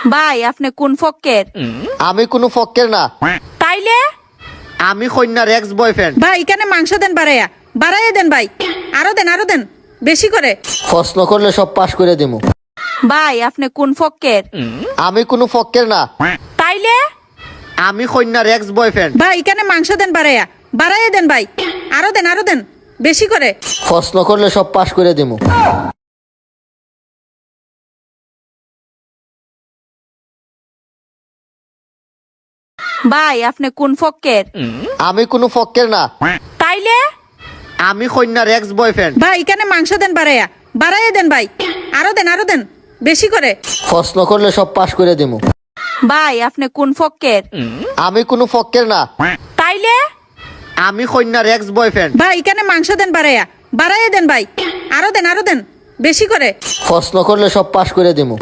ভাই আপনি কোন ফক্কের? আমি কোনো ফক্কের না, তাইলে আমি কন্যার এক্স বয়ফ্রেন্ড। ভাই এখানে মাংস দেন বাড়াইয়া দেন ভাই, আরো দেন বেশি করে। প্রশ্ন করলে সব পাশ করে দিমু। ভাই আপনি কোন ফক্কের? আমি কোনো ফক্কের না, তাইলে আমি কন্যার এক্স বয়ফ্রেন্ড। ভাই এখানে মাংস দেন বাড়াইয়া দেন ভাই, আরো দেন বেশি করে। প্রশ্ন করলে সব পাশ করে দিমু। ভাই আপনি কোন ফক্কের? আমি কোনো ফক্কের না, তাইলে আমি কন্যার এক্স বয়ফ্রেন্ড। ভাই এখানে মাংস দেন বাড়াইয়া দেন ভাই, আরো দেন বেশি করে। প্রশ্ন করলে সব পাশ করে দিমু। ভাই আপনি কোন ফক্কের? আমি কোনো ফক্কের না, তাইলে আমি কন্যার এক্স বয়ফ্রেন্ড। ভাই এখানে মাংস দেন বাড়াইয়া দেন ভাই, আরো দেন বেশি করে। প্রশ্ন করলে সব পাশ করে দিমু।